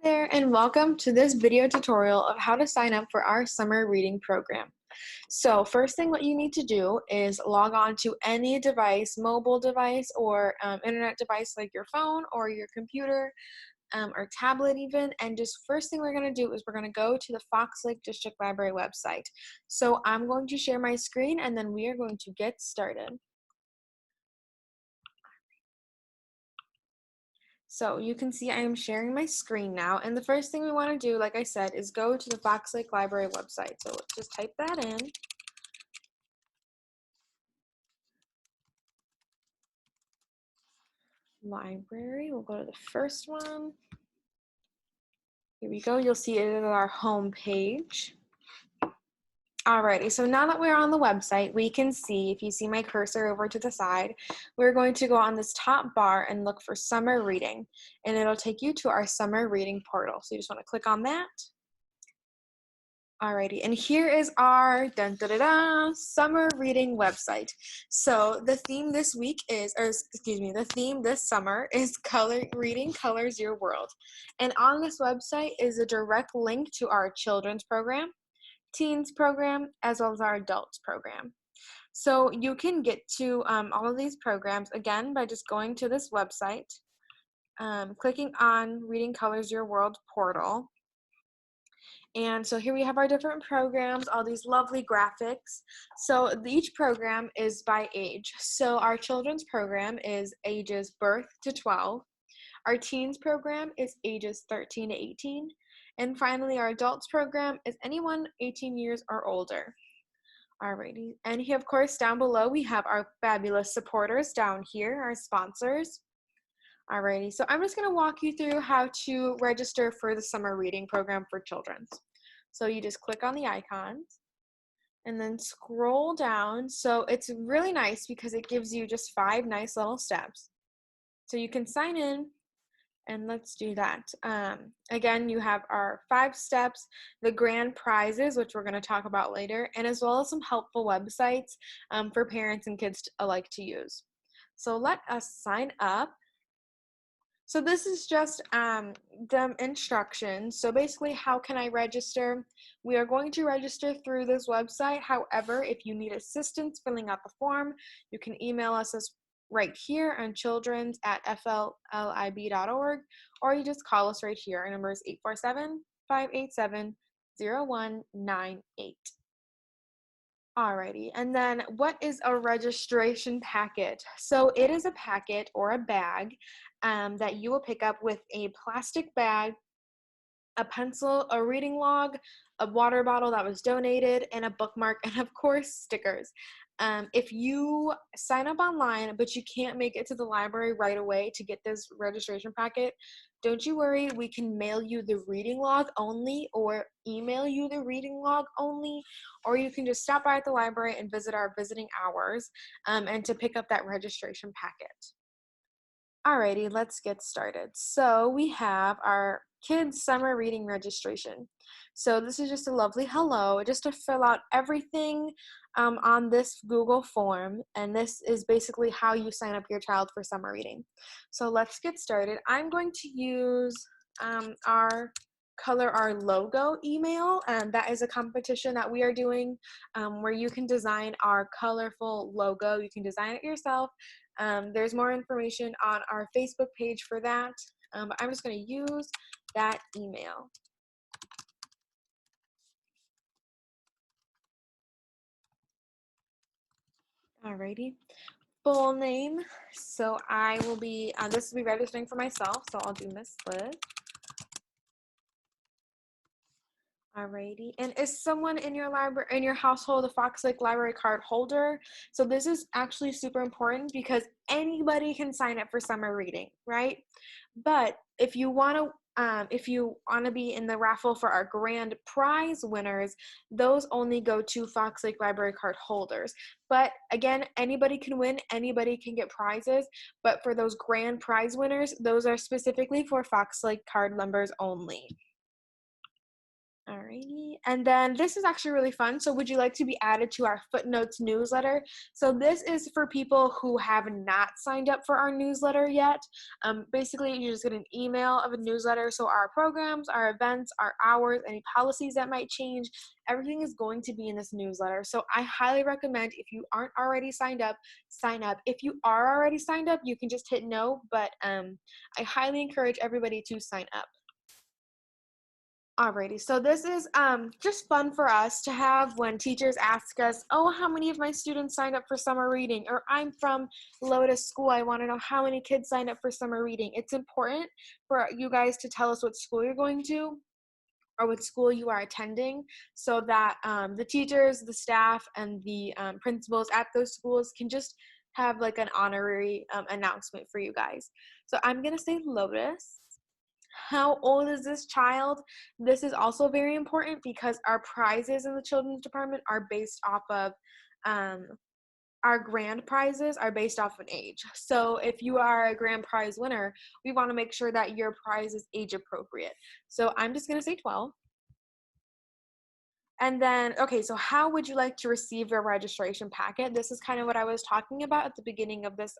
There and welcome to this video tutorial of how to sign up for our summer reading program. So first thing what you need to do is log on to any device, mobile device or internet device like your phone or your computer or tablet even, and just first thing we're going to do is we're going to go to the Fox Lake District Library website. So I'm going to share my screen and then we are going to get started. So you can see I am sharing my screen now, and the first thing we want to do, like I said, is go to the Fox Lake Library website. So let's just type that in. Library, we'll go to the first one. Here we go, you'll see it is our home page. Alrighty, so now that we're on the website, we can see, if you see my cursor over to the side, we're going to go on this top bar and look for summer reading, and it'll take you to our summer reading portal. So you just want to click on that. Alrighty, and here is our summer reading website. So the theme this week is, the theme this summer is Reading Colors Your World. And on this website is a direct link to our children's program, teens program, as well as our adults program. So you can get to all of these programs, again, by just going to this website, clicking on Reading Colors Your World portal. And so here we have our different programs, all these lovely graphics. So each program is by age. So our children's program is ages birth to 12. Our teens program is ages 13 to 18. And finally, our adults program is anyone 18 years or older. Alrighty, and here, of course, down below, we have our fabulous supporters down here, our sponsors. Alrighty, so I'm just going to walk you through how to register for the summer reading program for children. So you just click on the icons and then scroll down. So it's really nice because it gives you just 5 nice little steps. So you can sign in, and let's do that. Again, you have our 5 steps, the grand prizes, which we're going to talk about later, and as well as some helpful websites for parents and kids alike to use. So let us sign up. So this is just the instructions. So basically, how can I register? We are going to register through this website. However, if you need assistance filling out the form, you can email us right here on childrens@fllib.org, or you just call us right here. Our number is 847-587-0198. Alrighty, and then what is a registration packet? So it is a packet or a bag that you will pick up with a plastic bag, a pencil, a reading log, a water bottle that was donated, and a bookmark, and of course, stickers. If you sign up online, but you can't make it to the library right away to get this registration packet, don't you worry, we can mail you the reading log only or email you the reading log only, or you can just stop by at the library and visit our visiting hours and to pick up that registration packet. Alrighty, let's get started. So we have our kids summer reading registration. So this is just a lovely hello, just to fill out everything on this Google form, and this is basically how you sign up your child for summer reading. So let's get started. I'm going to use our Color Our Logo email, and that is a competition that we are doing where you can design our colorful logo. You can design it yourself. There's more information on our Facebook page for that, but I'm just going to use that email. Alrighty, full name. So I will be, this will be registering for myself, so I'll do Miss Liv. Alrighty, and is someone in your library, in your household, a Fox Lake Library card holder? So this is actually super important because anybody can sign up for summer reading, right? But if you want to be in the raffle for our grand prize winners, those only go to Fox Lake Library card holders. But again, anybody can win, anybody can get prizes, but for those grand prize winners, those are specifically for Fox Lake card members only. Alrighty. And then this is actually really fun. So would you like to be added to our footnotes newsletter? So this is for people who have not signed up for our newsletter yet. Basically, you just get an email of a newsletter. So our programs, our events, our hours, any policies that might change, everything is going to be in this newsletter. So I highly recommend, if you aren't already signed up, sign up. If you are already signed up, you can just hit no, but I highly encourage everybody to sign up. Alrighty, so this is just fun for us to have when teachers ask us, oh, how many of my students signed up for summer reading? Or I'm from Lotus School, I want to know how many kids signed up for summer reading. It's important for you guys to tell us what school you're going to or what school you are attending so that the teachers, the staff, and the principals at those schools can just have like an honorary announcement for you guys. So I'm going to say Lotus. How old is this child? This is also very important because our prizes in the children's department are based off of um, our grand prizes are based off an age. So if you are a grand prize winner, we want to make sure that your prize is age appropriate. So I'm just going to say 12. And then, okay, so how would you like to receive your registration packet? This is kind of what I was talking about at the beginning of this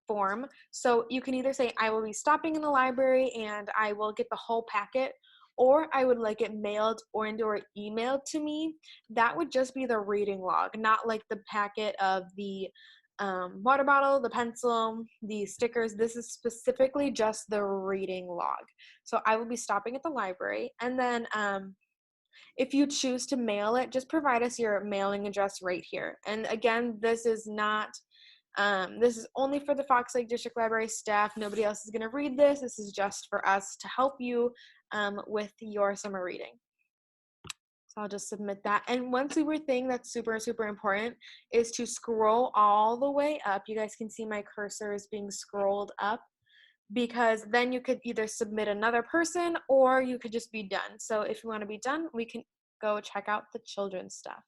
form. So you can either say, I will be stopping in the library and I will get the whole packet, or I would like it mailed or emailed to me. That would just be the reading log, not like the packet of the water bottle, the pencil, the stickers. This is specifically just the reading log. So I will be stopping at the library, and then if you choose to mail it, just provide us your mailing address right here. And again, this is not, this is only for the Fox Lake District Library staff. Nobody else is going to read this. This is just for us to help you with your summer reading. So I'll just submit that. And one super thing that's super, super important is to scroll all the way up. You guys can see my cursor is being scrolled up, because then you could either submit another person or you could just be done. So if you want to be done, we can go check out the children's stuff.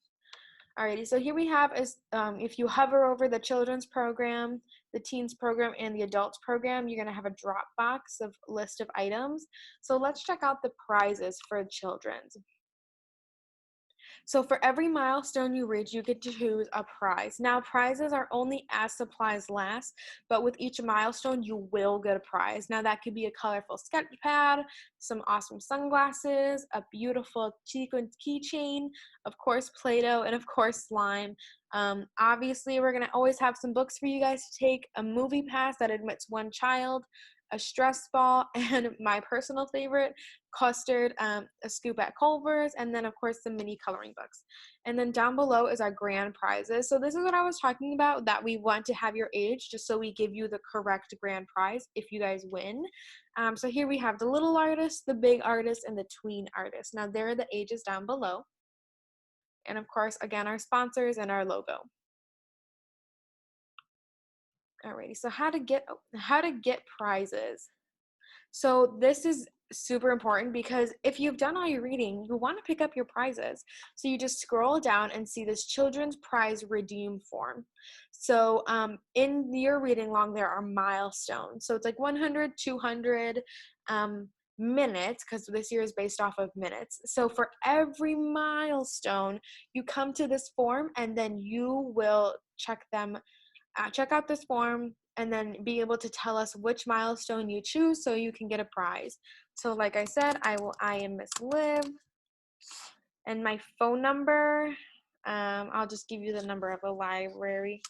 Alrighty, so here we have is if you hover over the children's program, the teens program, and the adults program, you're going to have a drop box of list of items. So let's check out the prizes for children's. So for every milestone you reach, you get to choose a prize. Now, prizes are only as supplies last, but with each milestone, you will get a prize. Now, that could be a colorful sketch pad, some awesome sunglasses, a beautiful sequin keychain, of course, Play-Doh, and of course, slime. Obviously, we're going to always have some books for you guys to take, a movie pass that admits one child, a stress ball, and my personal favorite, custard, a scoop at Culver's, and then of course some mini coloring books. And then down below is our grand prizes. So this is what I was talking about, that we want to have your age just so we give you the correct grand prize if you guys win. So here we have the little artist, the big artist, and the tween artist. Now there are the ages down below. And of course, again, our sponsors and our logo. Alrighty, so how to get prizes. So this is super important because if you've done all your reading, you want to pick up your prizes. So you just scroll down and see this children's prize redeem form. So in your reading log, there are milestones. So it's like 100, 200 minutes, because this year is based off of minutes. So for every milestone, you come to this form and then you will check out this form and then be able to tell us which milestone you choose so you can get a prize. So like I said, I am Miss Liv, and my phone number, I'll just give you the number of the library.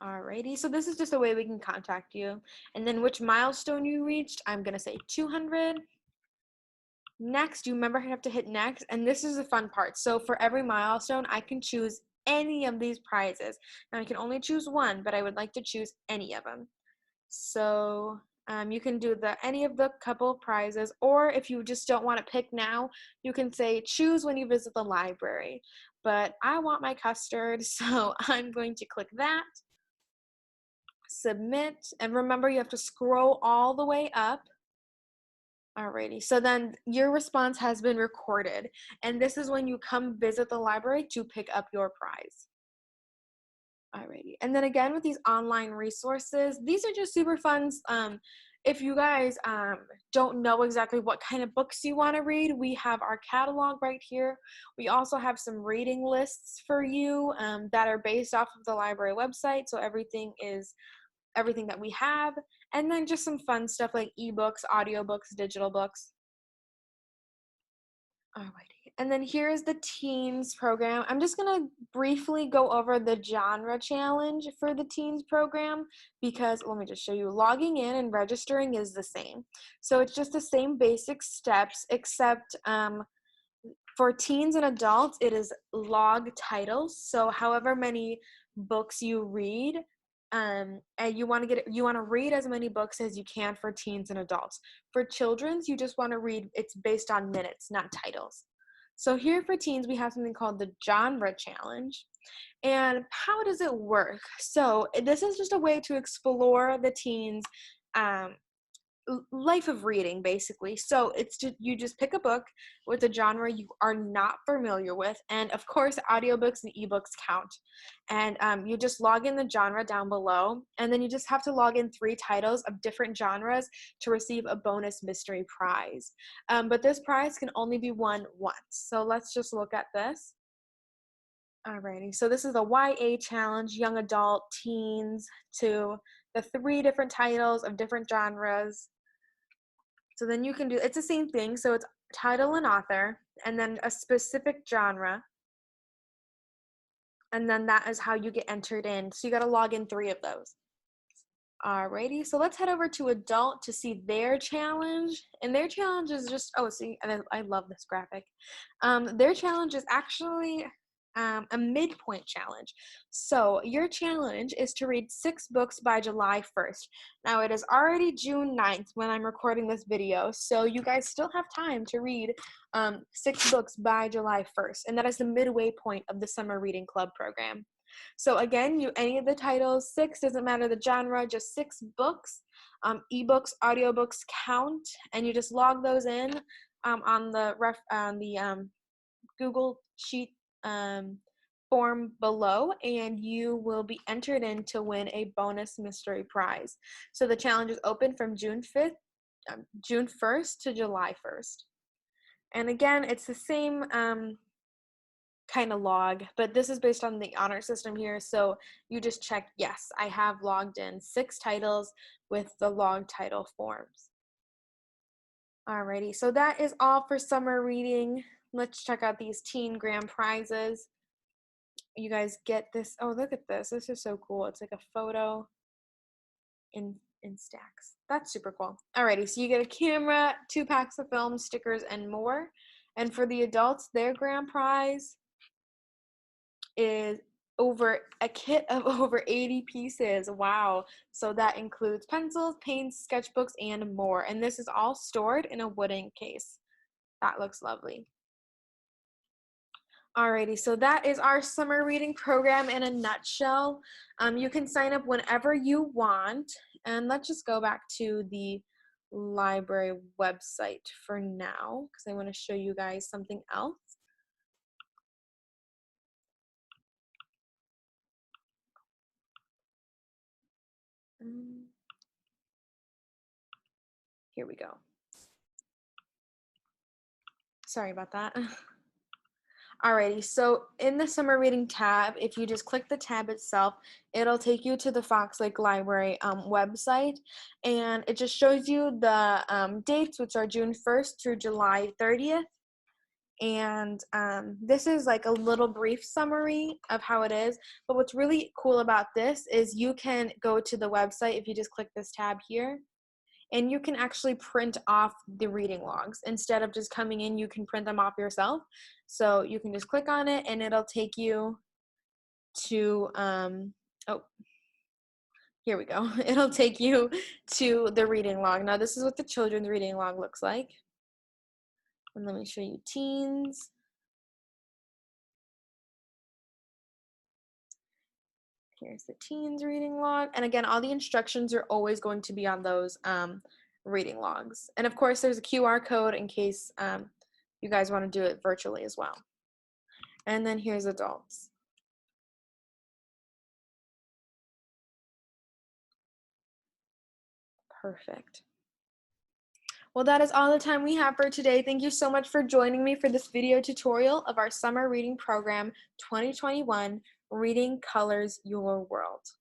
Alrighty, so this is just a way we can contact you. And then which milestone you reached, I'm gonna say 200. Next, you remember I have to hit next, and this is the fun part. So for every milestone, I can choose any of these prizes. Now I can only choose one, but I would like to choose any of them. So you can do any of the couple prizes, or if you just don't want to pick now, you can say choose when you visit the library. But I want my custard, so I'm going to click that, submit, and remember you have to scroll all the way up. Alrighty, so then your response has been recorded, and this is when you come visit the library to pick up your prize. Alrighty. And then again, with these online resources, these are just super fun. If you guys don't know exactly what kind of books you want to read, we have our catalog right here. We also have some reading lists for you that are based off of the library website. So everything is everything that we have. And then just some fun stuff like ebooks, audiobooks, digital books. Alrighty, and then here is the teens program. I'm just gonna briefly go over the genre challenge for the teens program because let me just show you. Logging in and registering is the same. So it's just the same basic steps except for teens and adults, it is log titles. So however many books you read, and you want to read as many books as you can for teens and adults. For children's, you just want to read. It's based on minutes, not titles. So here for teens, we have something called the genre challenge. And how does it work? So this is just a way to explore the teens' um, life of reading, basically. So it's just you just pick a book with a genre you are not familiar with, and of course audiobooks and ebooks count. And you just log in the genre down below, and then you just have to log in 3 titles of different genres to receive a bonus mystery prize. But this prize can only be won once. So let's just look at this. Alrighty, so this is the YA challenge, young adult, teens, to the 3 different titles of different genres. So then you can do, it's the same thing. So it's title and author, and then a specific genre. And then that is how you get entered in. So you got to log in 3 of those. Alrighty, so let's head over to adult to see their challenge. And their challenge is just, oh, see, and I love this graphic. Their challenge is actually a midpoint challenge. So your challenge is to read 6 books by July 1st. Now it is already June 9th when I'm recording this video, so you guys still have time to read 6 books by July 1st, and that is the midway point of the summer reading club program. So again, any of the titles, 6, doesn't matter the genre, just 6 books. Ebooks, audiobooks count, and you just log those in on the Google Sheet form below, and you will be entered in to win a bonus mystery prize. So the challenge is open from June 1st to July 1st. And again, it's the same kind of log, but this is based on the honor system here. So you just check, yes, I have logged in 6 titles with the log title forms. Alrighty, so that is all for summer reading. Let's check out these teen grand prizes. You guys get this. Oh, look at this. This is so cool. It's like a photo in stacks. That's super cool. Alrighty, so you get a camera, 2 packs of film, stickers, and more. And for the adults, their grand prize is over a kit of over 80 pieces. Wow. So that includes pencils, paints, sketchbooks, and more. And this is all stored in a wooden case. That looks lovely. Alrighty, so that is our summer reading program in a nutshell. You can sign up whenever you want. And let's just go back to the library website for now because I want to show you guys something else. Here we go. Sorry about that. Alrighty, so in the summer reading tab, if you just click the tab itself, it'll take you to the Fox Lake Library website, and it just shows you the dates, which are June 1st through July 30th. And this is like a little brief summary of how it is. But what's really cool about this is you can go to the website if you just click this tab here, and you can actually print off the reading logs. Instead of just coming in, you can print them off yourself. So you can just click on it and it'll take you to, oh, here we go. It'll take you to the reading log. Now this is what the children's reading log looks like. And let me show you teens. Here's the teens reading log. And again, all the instructions are always going to be on those reading logs. And of course, there's a QR code in case you guys want to do it virtually as well. And then here's adults. Perfect. Well, that is all the time we have for today. Thank you so much for joining me for this video tutorial of our summer reading program 2021, Reading Colors Your World.